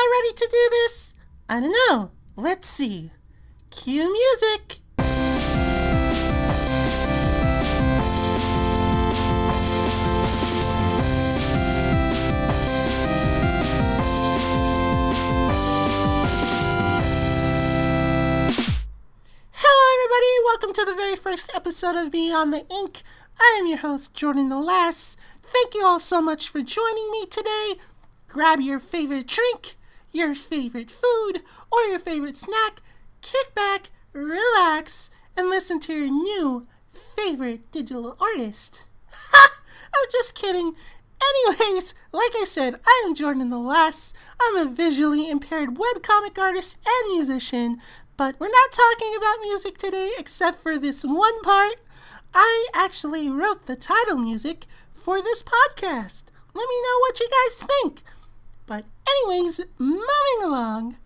I ready to do this? I don't know. Let's see. Cue music. Welcome to the very first episode of Beyond the Ink. I am your host, Jordan the Lass. Thank you all so much for joining me today. Grab your favorite drink, your favorite food, or your favorite snack. Kick back, relax, and listen to your new favorite digital artist. Ha! I'm just kidding. Anyways, like I said, I am Jordan the Lass. I'm a visually impaired webcomic artist and musician. But we're not talking about music today except for this one part. I actually wrote the title music for this podcast. Let me know what you guys think. But anyways, moving along,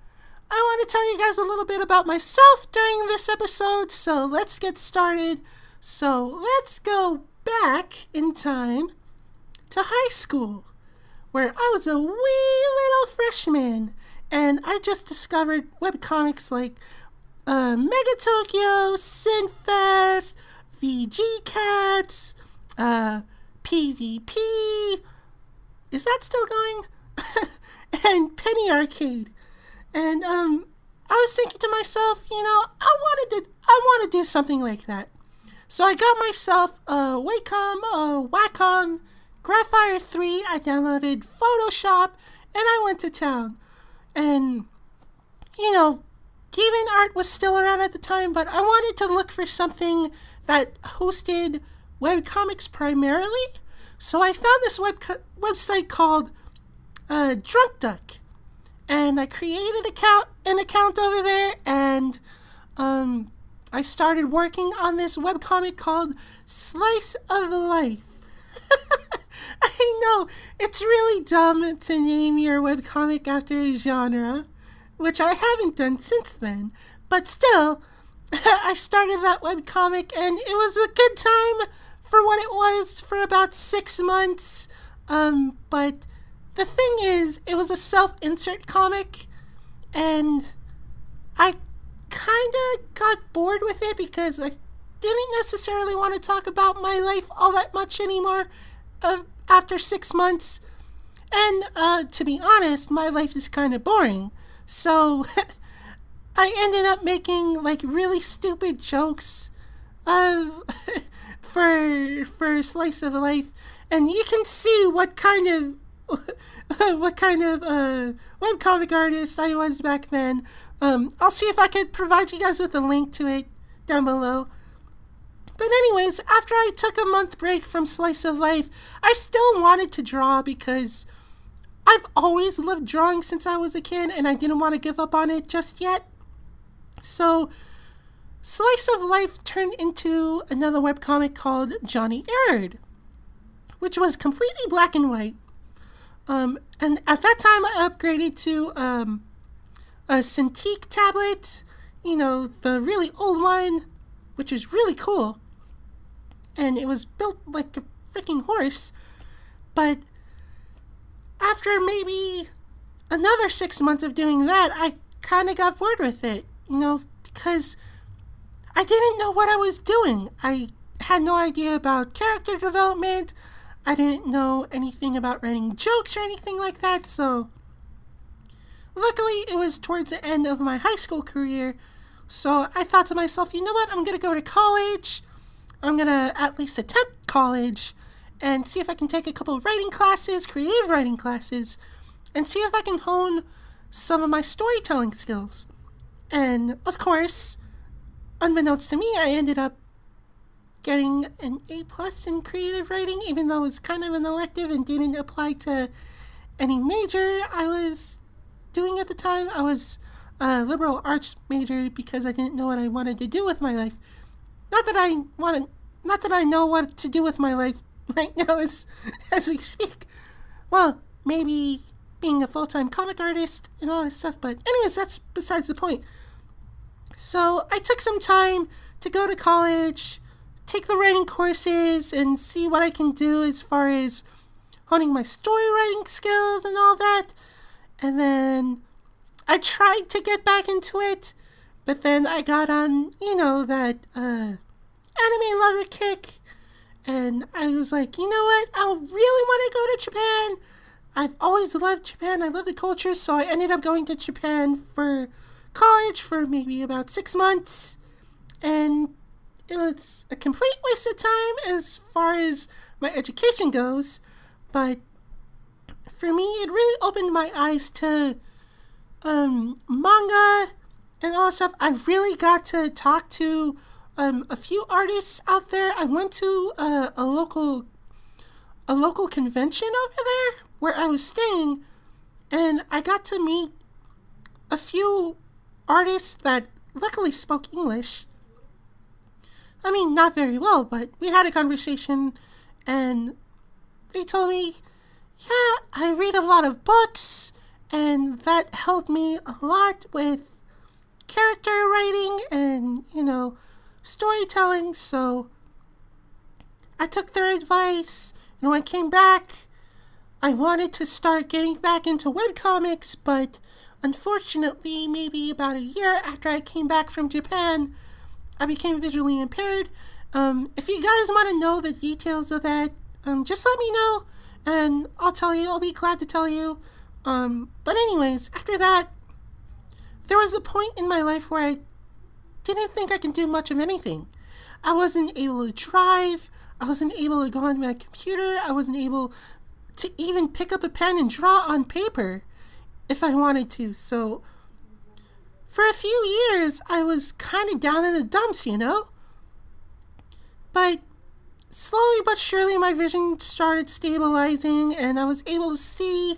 I want to tell you guys a little bit about myself during this episode, so let's get started. So let's go back in time to high school, where I was a wee little freshman, and I just discovered webcomics like Mega Tokyo, Sinfest, VG Cats, PvP, is that still going? And Penny Arcade. And I was thinking to myself, I want to do something like that. So I got myself a Wacom, Graphire 3, I downloaded Photoshop, and I went to town. And, DeviantArt was still around at the time, but I wanted to look for something that hosted webcomics primarily. So I found this website called Drunk Duck, and I created an account over there, and I started working on this webcomic called Slice of Life. I know, it's really dumb to name your webcomic after a genre, which I haven't done since then, but still, I started that webcomic, and it was a good time for what it was for about 6 months, but the thing is, it was a self-insert comic, and I kinda got bored with it because I didn't necessarily want to talk about my life all that much anymore after 6 months, and to be honest, my life is kind of boring. So, I ended up making, really stupid jokes for Slice of Life, and you can see what kind of webcomic artist I was back then. I'll see if I could provide you guys with a link to it down below. But anyways, after I took a month break from Slice of Life, I still wanted to draw because I've always loved drawing since I was a kid, and I didn't want to give up on it just yet. So, Slice of Life turned into another webcomic called Johnny Errd, which was completely black and white. And at that time, I upgraded to a Cintiq tablet, the really old one, which is really cool. And it was built like a freaking horse, but after maybe another 6 months of doing that, I kind of got bored with it, because I didn't know what I was doing. I had no idea about character development. I didn't know anything about writing jokes or anything like that, so luckily it was towards the end of my high school career, so I thought to myself, you know what, I'm going to go to college. I'm going to at least attempt college and see if I can take a couple of writing classes, creative writing classes, and see if I can hone some of my storytelling skills. And, of course, unbeknownst to me, I ended up getting an A+ in creative writing, even though it was kind of an elective and didn't apply to any major I was doing at the time. I was a liberal arts major because I didn't know what I wanted to do with my life. Not that I know what to do with my life right now as we speak. Well, maybe being a full-time comic artist and all that stuff, but anyways, that's besides the point. So I took some time to go to college, take the writing courses, and see what I can do as far as honing my story writing skills and all that. And then I tried to get back into it, but then I got on, that anime lover kick, and I was like, you know what? I really want to go to Japan. I've always loved Japan. I love the culture, so I ended up going to Japan for college for maybe about 6 months, and it was a complete waste of time as far as my education goes, but for me, it really opened my eyes to manga and all that stuff. I really got to talk to a few artists out there. I went to a local convention over there where I was staying, and I got to meet a few artists that luckily spoke English. I mean, not very well, but we had a conversation, and they told me, yeah, I read a lot of books, and that helped me a lot with character writing and, storytelling, so I took their advice, and when I came back, I wanted to start getting back into webcomics, but unfortunately, maybe about a year after I came back from Japan, I became visually impaired. If you guys want to know the details of that, just let me know, and I'll be glad to tell you. But anyways, after that, there was a point in my life where I didn't think I could do much of anything. I wasn't able to drive, I wasn't able to go on my computer, I wasn't able to even pick up a pen and draw on paper if I wanted to, so for a few years, I was kind of down in the dumps, But slowly but surely, my vision started stabilizing, and I was able to see,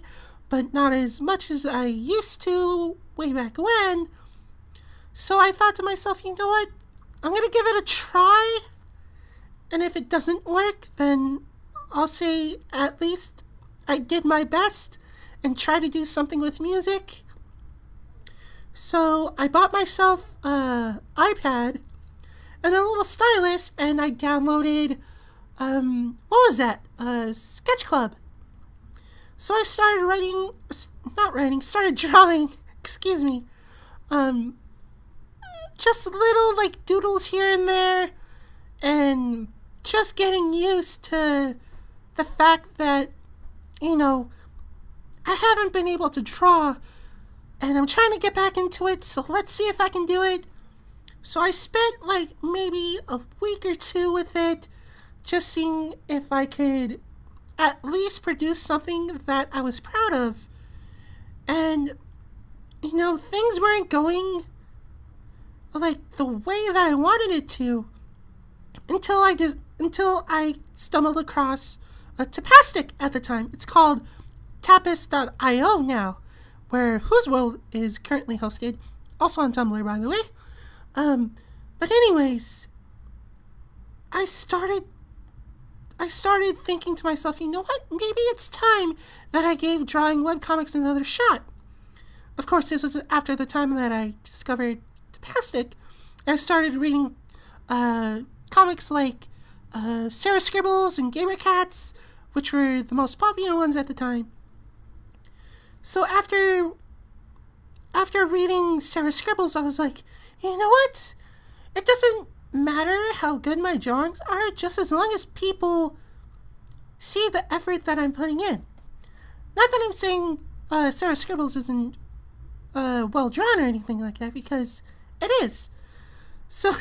but not as much as I used to way back when. So I thought to myself, you know what? I'm going to give it a try. And if it doesn't work, then I'll say at least I did my best and try to do something with music. So I bought myself an iPad and a little stylus, and I downloaded, Sketch Club. So I started drawing, excuse me, just little, doodles here and there, and just getting used to the fact that, I haven't been able to draw, and I'm trying to get back into it, so let's see if I can do it. So I spent maybe a week or two with it, just seeing if I could at least produce something that I was proud of. And, things weren't going the way that I wanted it to until I stumbled across Tapastic at the time. It's called Tapas.io now, where Whose World is currently hosted, also on Tumblr, by the way. But anyways, I started thinking to myself, you know what? Maybe it's time that I gave drawing webcomics another shot. Of course, this was after the time that I discovered Tapastic. I started reading comics like Sarah Scribbles and Gamer Cats, which were the most popular ones at the time. So after reading Sarah Scribbles, I was like, you know what? It doesn't matter how good my drawings are, just as long as people see the effort that I'm putting in. Not that I'm saying Sarah Scribbles isn't well drawn or anything like that, because it is. So,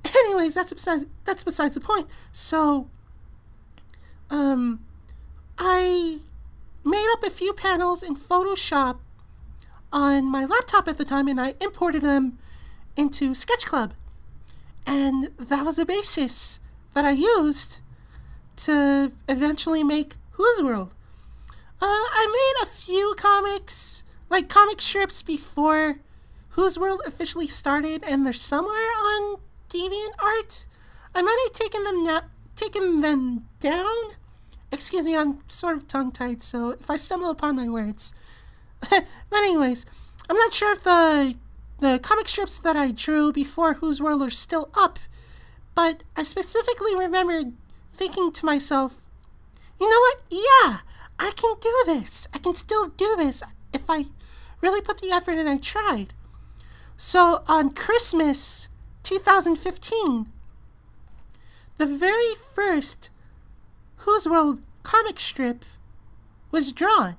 anyways, that's besides the point. So, I made up a few panels in Photoshop on my laptop at the time, and I imported them into Sketch Club. And that was the basis that I used to eventually make Whose World. I made a few comic strips before Whose World officially started, and they're somewhere on DeviantArt. I might have taken them down. Excuse me, I'm sort of tongue-tied, so if I stumble upon my words. But anyways, I'm not sure if the comic strips that I drew before Whose World are still up, but I specifically remembered thinking to myself, you know what? Yeah, I can do this. I can still do this if I really put the effort and I tried. So on Christmas 2015, the very first Whose World comic strip was drawn.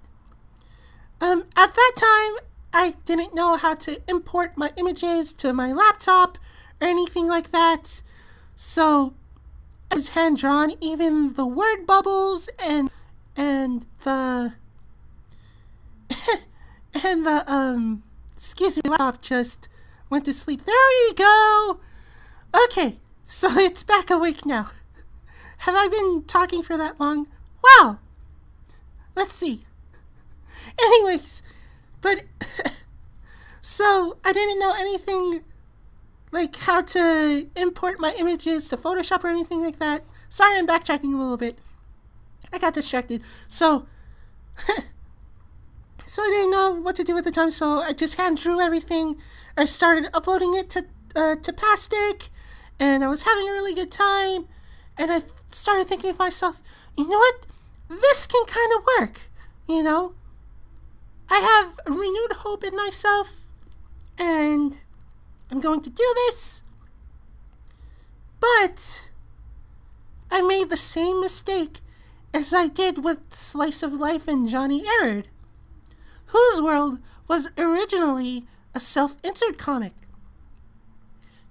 At that time, I didn't know how to import my images to my laptop or anything like that. So it was hand drawn. Even the word bubbles and the and the excuse me, laptop just went to sleep. There you go. Okay, so it's back awake now. Have I been talking for that long? Wow. Let's see. Anyways, but so I didn't know anything like how to import my images to Photoshop or anything like that. Sorry, I'm backtracking a little bit. I got distracted. So so I didn't know what to do at the time, so I just hand drew everything. I started uploading it to Pastic, and I was having a really good time. And I started thinking to myself, you know what? This can kind of work, you know? I have renewed hope in myself, and I'm going to do this. But I made the same mistake as I did with Slice of Life and Johnny Errard. Whose World was originally a self-insert comic.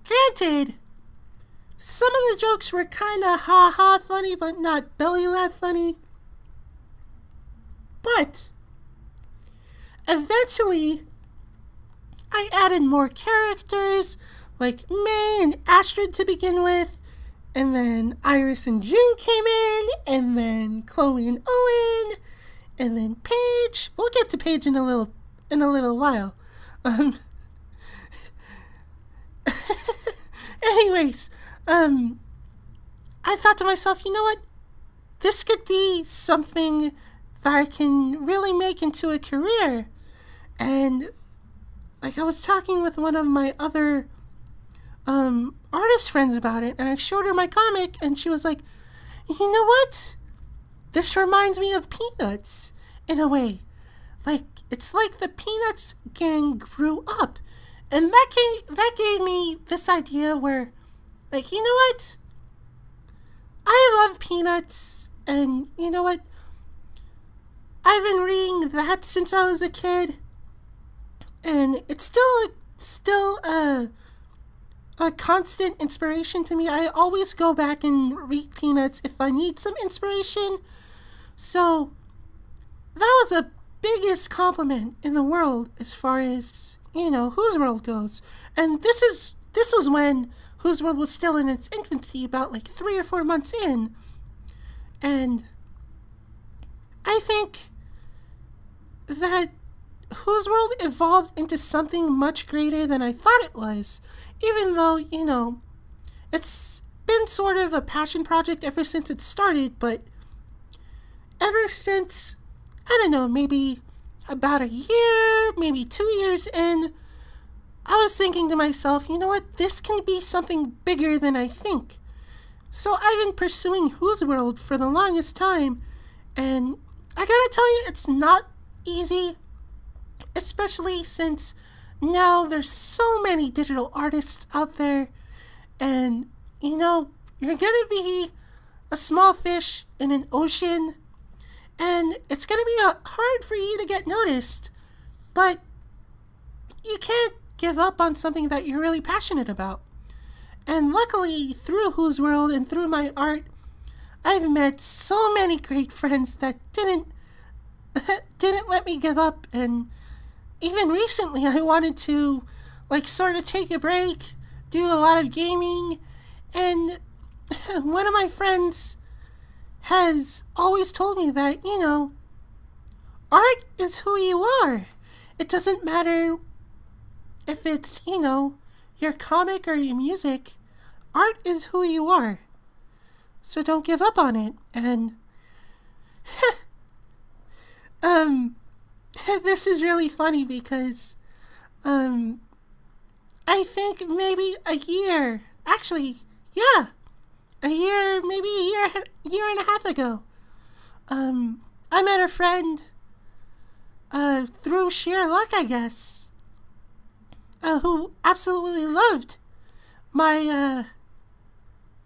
Granted, some of the jokes were kinda ha-ha funny, but not belly laugh funny. But eventually, I added more characters, like May and Astrid to begin with, and then Iris and June came in, and then Chloe and Owen, and then Paige. We'll get to Paige in a little while. Anyways, I thought to myself, you know what? This could be something that I can really make into a career. And like I was talking with one of my other artist friends about it, and I showed her my comic, and she was like, you know what? This reminds me of Peanuts in a way. Like, it's like the Peanuts gang grew up. And that gave me this idea where, like, you know what? I love Peanuts, and you know what? I've been reading that since I was a kid, and it's still a constant inspiration to me. I always go back and read Peanuts if I need some inspiration. So that was the biggest compliment in the world as far as, you know, Whose World goes. And this was when Whose World was still in its infancy, about like 3 or 4 months in. And I think that Whose World evolved into something much greater than I thought it was. Even though, you know, it's been sort of a passion project ever since it started, but ever since, I don't know, maybe about a year, maybe 2 years in, I was thinking to myself, you know what, this can be something bigger than I think. So I've been pursuing Whose World for the longest time, and I gotta tell you, it's not easy, especially since now there's so many digital artists out there, and, you know, you're gonna be a small fish in an ocean, and it's gonna be hard for you to get noticed, but you can't give up on something that you're really passionate about. And luckily, through Whose World and through my art, I've met so many great friends that didn't let me give up. And even recently, I wanted to, like, sort of take a break, do a lot of gaming, and one of my friends has always told me that, you know, art is who you are. It doesn't matter if it's, you know, your comic or your music. Art is who you are. So don't give up on it. And this is really funny because I think maybe a year, actually, yeah, maybe a year and a half ago, I met a friend through sheer luck, I guess, who absolutely loved my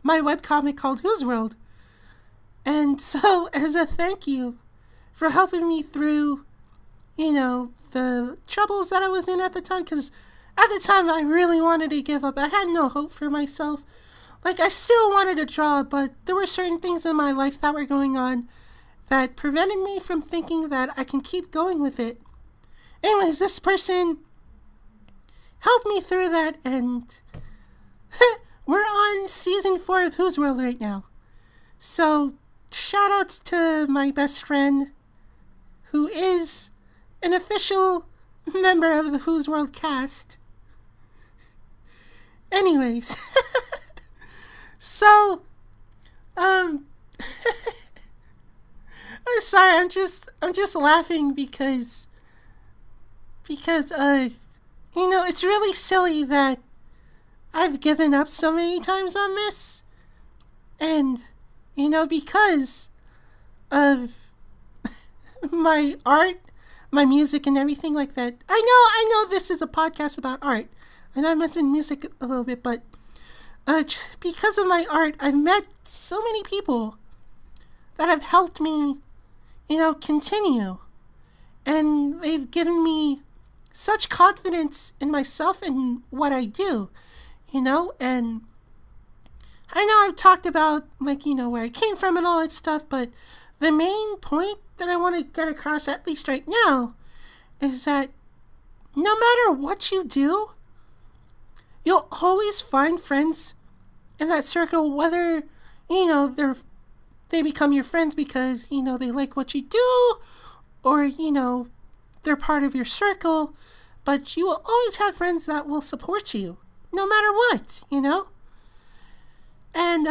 webcomic called Whose World. And so, as a thank you for helping me through, the troubles that I was in at the time, because at the time I really wanted to give up. I had no hope for myself. Like, I still wanted to draw, but there were certain things in my life that were going on that prevented me from thinking that I can keep going with it. Anyways, this person helped me through that, and we're on season 4 of Whose World right now. So, shout outs to my best friend, who is an official member of the Whose World cast. Anyways, so, I'm sorry, I'm just laughing because, it's really silly that I've given up so many times on this, and, because of my art, my music, and everything like that. I know this is a podcast about art, and I mentioned music a little bit, but because of my art, I've met so many people that have helped me, continue, and they've given me such confidence in myself and what I do, and I know I've talked about, where I came from and all that stuff, but the main point that I want to get across, at least right now, is that no matter what you do, you'll always find friends in that circle, whether, they become your friends because, they like what you do, or, they're part of your circle, but you will always have friends that will support you, no matter what, And,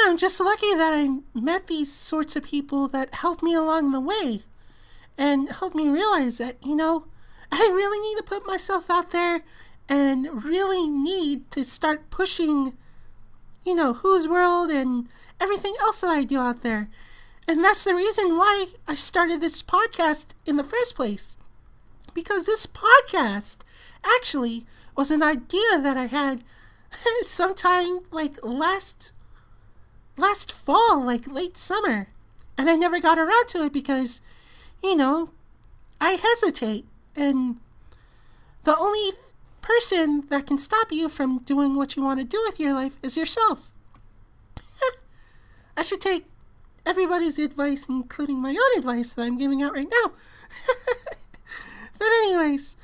I'm just lucky that I met these sorts of people that helped me along the way and helped me realize that, I really need to put myself out there and really need to start pushing, Whose World and everything else that I do out there. And that's the reason why I started this podcast in the first place. Because this podcast actually was an idea that I had sometime last fall, late summer, and I never got around to it because, I hesitate, and the only person that can stop you from doing what you want to do with your life is yourself. I should take everybody's advice, including my own advice that I'm giving out right now. But anyways,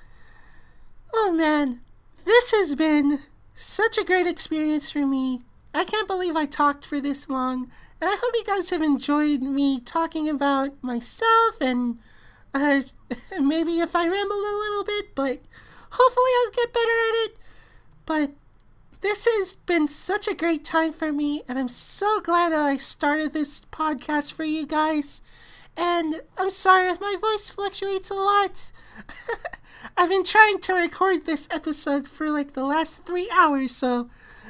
oh man, this has been such a great experience for me. I can't believe I talked for this long, and I hope you guys have enjoyed me talking about myself, and maybe if I rambled a little bit, but hopefully I'll get better at it. But this has been such a great time for me, and I'm so glad that I started this podcast for you guys. And I'm sorry if my voice fluctuates a lot. I've been trying to record this episode for the last 3 hours, so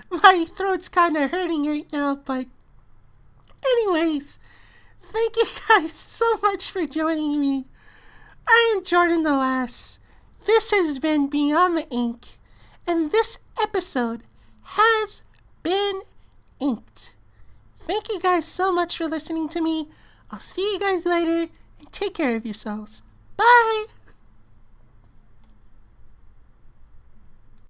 my throat's kind of hurting right now. But anyways, thank you guys so much for joining me. I am Jordan the Lass. This has been Beyond the Ink, and this episode has been inked. Thank you guys so much for listening to me. I'll see you guys later, and take care of yourselves. Bye!